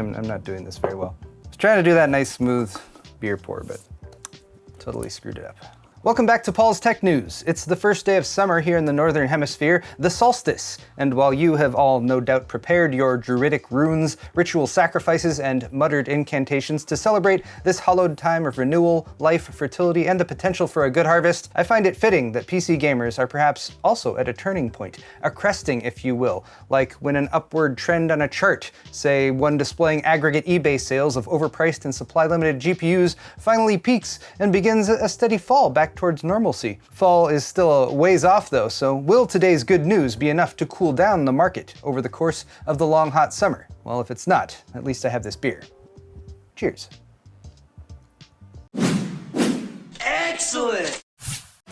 I'm not doing this very well. I was trying to do that nice, smooth beer pour, but totally screwed it up. Welcome back to Paul's Tech News. It's the first day of summer here in the Northern Hemisphere, the solstice. And while you have all no doubt prepared your druidic runes, ritual sacrifices, and muttered incantations to celebrate this hallowed time of renewal, life, fertility, and the potential for a good harvest, I find it fitting that PC gamers are perhaps also at a turning point, a cresting, if you will, like when an upward trend on a chart, say one displaying aggregate eBay sales of overpriced and supply-limited GPUs, finally peaks and begins a steady fall back towards normalcy. Fall is still a ways off though, so will today's good news be enough to cool down the market over the course of the long hot summer? Well, if it's not, at least I have this beer. Cheers. Excellent!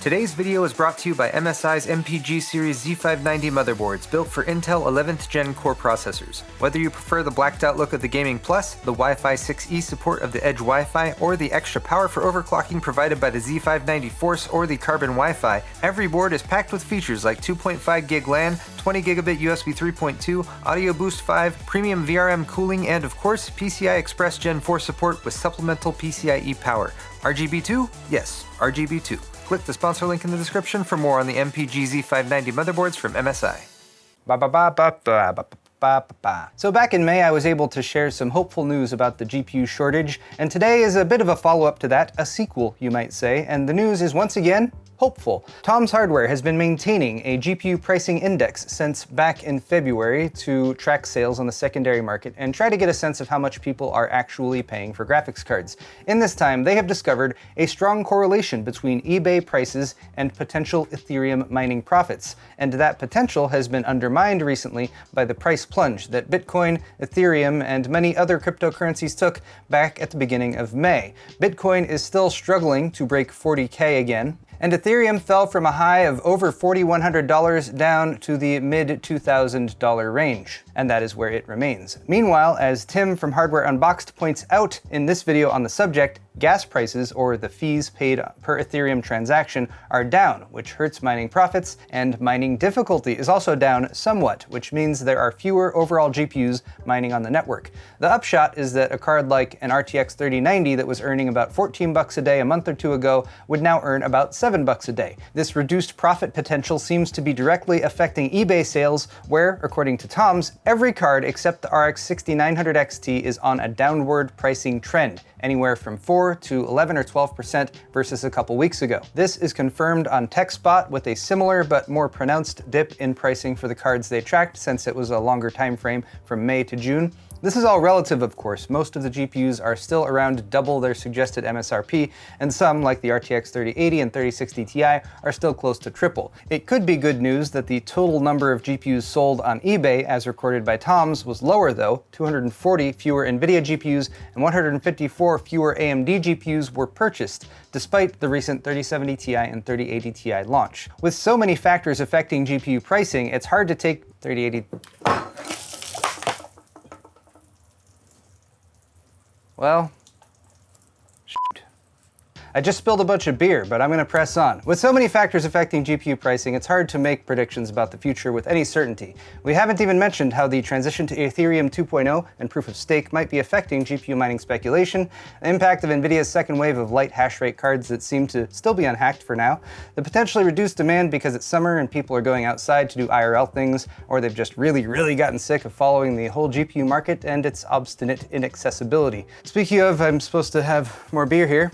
Today's video is brought to you by MSI's MPG Series Z590 motherboards built for Intel 11th Gen core processors. Whether you prefer the blacked out look of the Gaming Plus, the Wi-Fi 6E support of the Edge Wi-Fi, or the extra power for overclocking provided by the Z590 Force or the Carbon Wi-Fi, every board is packed with features like 2.5 gig LAN, 20 gigabit USB 3.2, Audio Boost 5, premium VRM cooling, and of course, PCI Express Gen 4 support with supplemental PCIe power. RGB2? Yes, RGB2. Click the sponsor link in the description for more on the MPG Z590 motherboards from MSI. So back in May, I was able to share some hopeful news about the GPU shortage, and today is a bit of a follow-up to that, a sequel, you might say, and the news is once again hopeful. Tom's Hardware has been maintaining a GPU pricing index since back in February to track sales on the secondary market and try to get a sense of how much people are actually paying for graphics cards. In this time, they have discovered a strong correlation between eBay prices and potential Ethereum mining profits, and that potential has been undermined recently by the price plunge that Bitcoin, Ethereum, and many other cryptocurrencies took back at the beginning of May. Bitcoin is still struggling to break 40K again, and Ethereum fell from a high of over $4,100 down to the mid-$2,000 range, and that is where it remains. Meanwhile, as Tim from Hardware Unboxed points out in this video on the subject, gas prices, or the fees paid per Ethereum transaction, are down, which hurts mining profits, and mining difficulty is also down somewhat, which means there are fewer overall GPUs mining on the network. The upshot is that a card like an RTX 3090 that was earning about 14 bucks a day a month or two ago would now earn about 7 bucks a day. This reduced profit potential seems to be directly affecting eBay sales, where, according to Tom's, every card except the RX 6900 XT is on a downward pricing trend, anywhere from 4 to 11 or 12% versus a couple weeks ago. This is confirmed on TechSpot with a similar but more pronounced dip in pricing for the cards they tracked since it was a longer time frame from May to June. This is all relative, of course. Most of the GPUs are still around double their suggested MSRP, and some, like the RTX 3080 and 3060 Ti, are still close to triple. It could be good news that the total number of GPUs sold on eBay, as recorded by Tom's, was lower though. 240 fewer NVIDIA GPUs and 154 fewer AMD GPUs were purchased, despite the recent 3070 Ti and 3080 Ti launch. With so many factors affecting GPU pricing, it's hard to take 3080... Well, shoot. I just spilled a bunch of beer, but I'm gonna press on. With so many factors affecting GPU pricing, it's hard to make predictions about the future with any certainty. We haven't even mentioned how the transition to Ethereum 2.0 and proof of stake might be affecting GPU mining speculation, the impact of NVIDIA's second wave of light hash rate cards that seem to still be unhacked for now, the potentially reduced demand because it's summer and people are going outside to do IRL things, or they've just really gotten sick of following the whole GPU market and its obstinate inaccessibility. Speaking of, I'm supposed to have more beer here.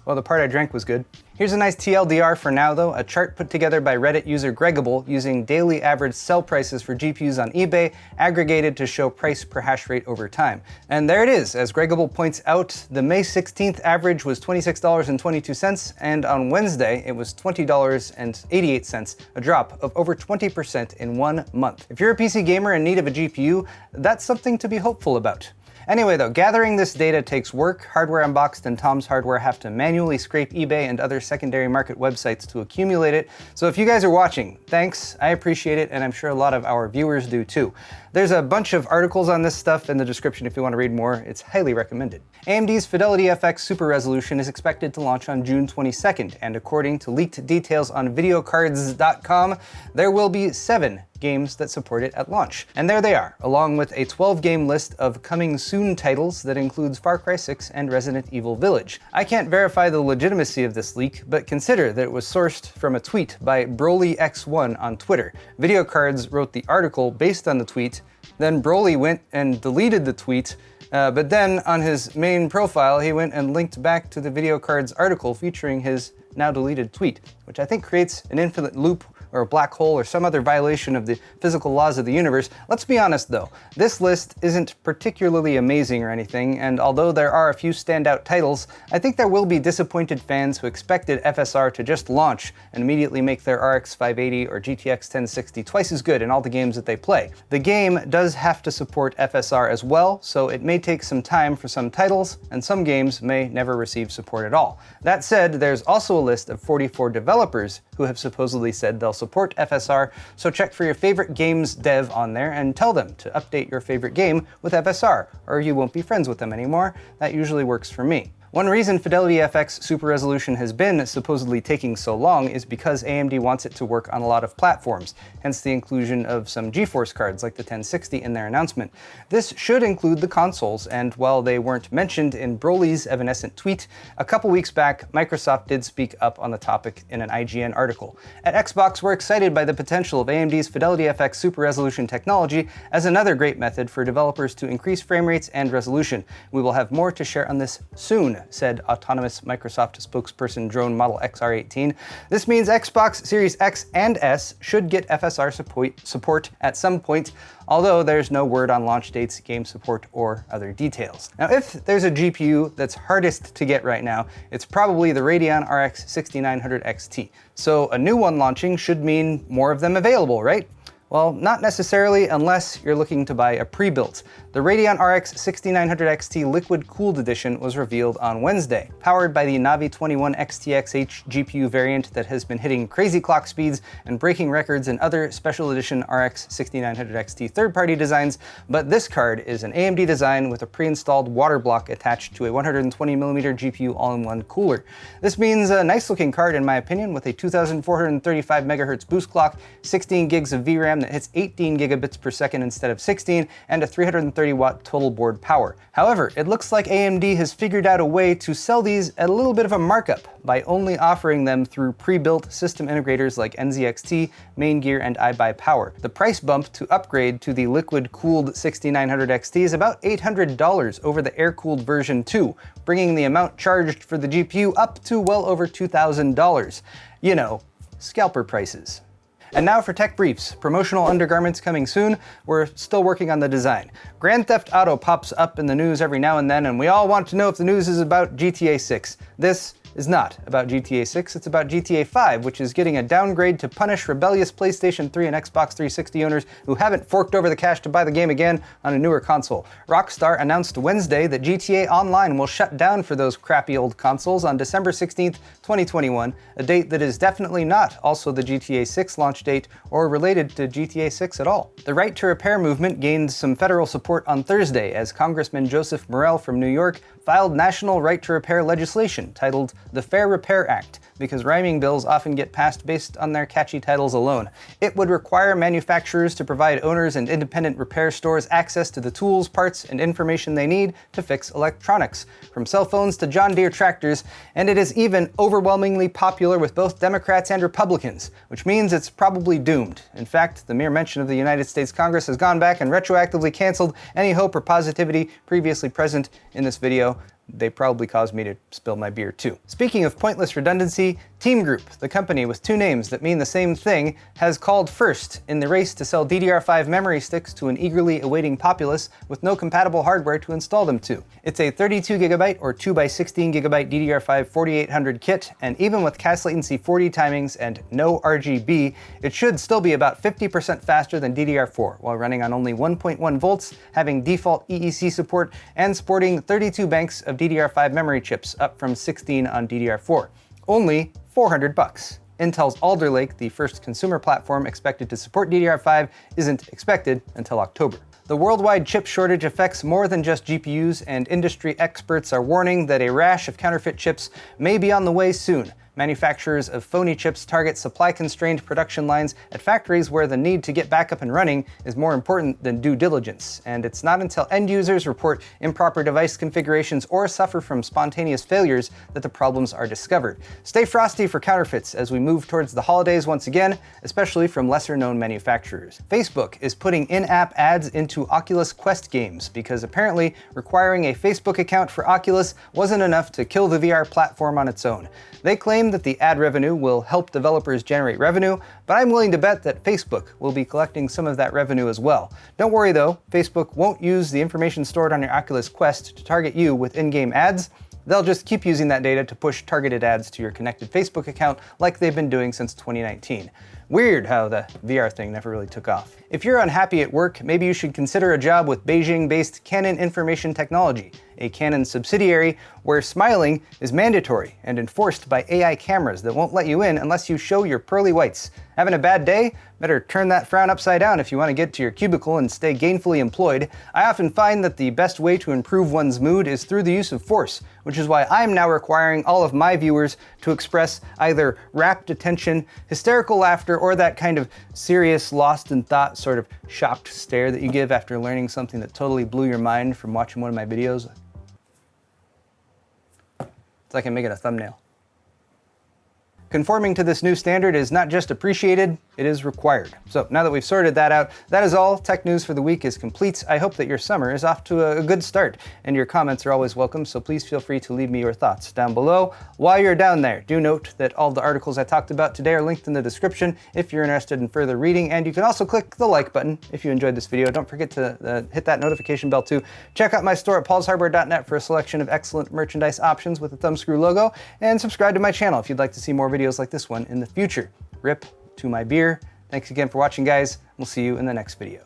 Well, the part I drank was good. Here's a nice TLDR for now though, a chart put together by Reddit user Gregable using daily average sell prices for GPUs on eBay, aggregated to show price per hash rate over time. And there it is, as Gregable points out, the May 16th average was $26.22, and on Wednesday it was $20.88, a drop of over 20% in 1 month. If you're a PC gamer in need of a GPU, that's something to be hopeful about. Anyway though, gathering this data takes work. Hardware Unboxed and Tom's Hardware have to manually scrape eBay and other secondary market websites to accumulate it. So if you guys are watching, thanks, I appreciate it, and I'm sure a lot of our viewers do too. There's a bunch of articles on this stuff in the description if you want to read more. It's highly recommended. AMD's FidelityFX Super Resolution is expected to launch on June 22nd, and according to leaked details on videocards.com, there will be 7 games that support it at launch. And there they are, along with a 12-game list of coming soon titles that includes Far Cry 6 and Resident Evil Village. I can't verify the legitimacy of this leak, but consider that it was sourced from a tweet by BrolyX1 on Twitter. Video Cards wrote the article based on the tweet, then Broly went and deleted the tweet, but then on his main profile, he went and linked back to the Video Cards article featuring his now deleted tweet, which I think creates an infinite loop or a black hole or some other violation of the physical laws of the universe. Let's be honest though, this list isn't particularly amazing or anything, and although there are a few standout titles, I think there will be disappointed fans who expected FSR to just launch and immediately make their RX 580 or GTX 1060 twice as good in all the games that they play. The game does have to support FSR as well, so it may take some time for some titles, and some games may never receive support at all. That said, there's also a list of 44 developers who have supposedly said they'll support FSR, so check for your favorite games dev on there and tell them to update your favorite game with FSR, or you won't be friends with them anymore. That usually works for me. One reason FidelityFX Super Resolution has been supposedly taking so long is because AMD wants it to work on a lot of platforms, hence the inclusion of some GeForce cards like the 1060 in their announcement. This should include the consoles, and while they weren't mentioned in Broly's evanescent tweet, a couple weeks back, Microsoft did speak up on the topic in an IGN article. At Xbox, we're excited by the potential of AMD's FidelityFX Super Resolution technology as another great method for developers to increase frame rates and resolution. We will have more to share on this soon, said autonomous Microsoft spokesperson Drone Model XR18. This means Xbox Series X and S should get FSR support at some point, although there's no word on launch dates, game support, or other details. Now, if there's a GPU that's hardest to get right now, it's probably the Radeon RX 6900 XT. So a new one launching should mean more of them available, right? Well, not necessarily unless you're looking to buy a pre-built. The Radeon RX 6900 XT liquid-cooled edition was revealed on Wednesday, powered by the Navi 21 XTX-H GPU variant that has been hitting crazy clock speeds and breaking records in other special edition RX 6900 XT third-party designs, but this card is an AMD design with a pre-installed water block attached to a 120mm GPU all-in-one cooler. This means a nice-looking card in my opinion, with a 2435 MHz boost clock, 16 gigs of VRAM that hits 18 gigabits per second instead of 16, and a 330 watt total board power. However, it looks like AMD has figured out a way to sell these at a little bit of a markup by only offering them through pre-built system integrators like NZXT, Main Gear, and iBuyPower. The price bump to upgrade to the liquid-cooled 6900 XT is about $800 over the air-cooled version 2, bringing the amount charged for the GPU up to well over $2,000. You know, scalper prices. And now for tech briefs. Promotional undergarments coming soon. We're still working on the design. Grand Theft Auto pops up in the news every now and then, and we all want to know if the news is about GTA 6. This is not about GTA 6, it's about GTA 5, which is getting a downgrade to punish rebellious PlayStation 3 and Xbox 360 owners who haven't forked over the cash to buy the game again on a newer console. Rockstar announced Wednesday that GTA Online will shut down for those crappy old consoles on December 16th, 2021, a date that is definitely not also the GTA 6 launch date or related to GTA 6 at all. The Right to Repair movement gained some federal support on Thursday as Congressman Joseph Morell from New York filed national right to repair legislation titled the Fair Repair Act, because rhyming bills often get passed based on their catchy titles alone. It would require manufacturers to provide owners and independent repair stores access to the tools, parts, and information they need to fix electronics, from cell phones to John Deere tractors, and it is even overwhelmingly popular with both Democrats and Republicans, which means it's probably doomed. In fact, the mere mention of the United States Congress has gone back and retroactively canceled any hope or positivity previously present in this video. They probably caused me to spill my beer too. Speaking of pointless redundancy, Team Group, the company with two names that mean the same thing, has called first in the race to sell DDR5 memory sticks to an eagerly awaiting populace with no compatible hardware to install them to. It's a 32GB or 2x16GB DDR5 4800 kit, and even with CAS latency 40 timings and no RGB, it should still be about 50% faster than DDR4, while running on only 1.1 volts, having default EEC support, and sporting 32 banks of DDR5 memory chips, up from 16 on DDR4. Only $400. Intel's Alder Lake, the first consumer platform expected to support DDR5, isn't expected until October. The worldwide chip shortage affects more than just GPUs, and industry experts are warning that a rash of counterfeit chips may be on the way soon. Manufacturers of phony chips target supply-constrained production lines at factories where the need to get back up and running is more important than due diligence, and it's not until end users report improper device configurations or suffer from spontaneous failures that the problems are discovered. Stay frosty for counterfeits as we move towards the holidays once again, especially from lesser-known manufacturers. Facebook is putting in-app ads into Oculus Quest games because apparently requiring a Facebook account for Oculus wasn't enough to kill the VR platform on its own. They claim that the ad revenue will help developers generate revenue, but I'm willing to bet that Facebook will be collecting some of that revenue as well. Don't worry though, Facebook won't use the information stored on your Oculus Quest to target you with in-game ads. They'll just keep using that data to push targeted ads to your connected Facebook account like they've been doing since 2019. Weird how the VR thing never really took off. If you're unhappy at work, maybe you should consider a job with Beijing-based Canon Information Technology, a Canon subsidiary where smiling is mandatory and enforced by AI cameras that won't let you in unless you show your pearly whites. Having a bad day? Better turn that frown upside down if you want to get to your cubicle and stay gainfully employed. I often find that the best way to improve one's mood is through the use of force, which is why I'm now requiring all of my viewers to express either rapt attention, hysterical laughter, or that kind of serious, lost in thought, sort of shocked stare that you give after learning something that totally blew your mind from watching one of my videos. It's like I'm making a thumbnail. Conforming to this new standard is not just appreciated, it is required. So now that we've sorted that out, that is all. Tech news for the week is complete. I hope that your summer is off to a good start, and your comments are always welcome, so please feel free to leave me your thoughts down below. While you're down there, do note that all the articles I talked about today are linked in the description if you're interested in further reading, and you can also click the like button if you enjoyed this video. Don't forget to hit that notification bell too. Check out my store at paulshardware.net for a selection of excellent merchandise options with the thumbscrew logo, and subscribe to my channel if you'd like to see more videos like this one in the future. Rip to my beer. Thanks again for watching, guys. We'll see you in the next video.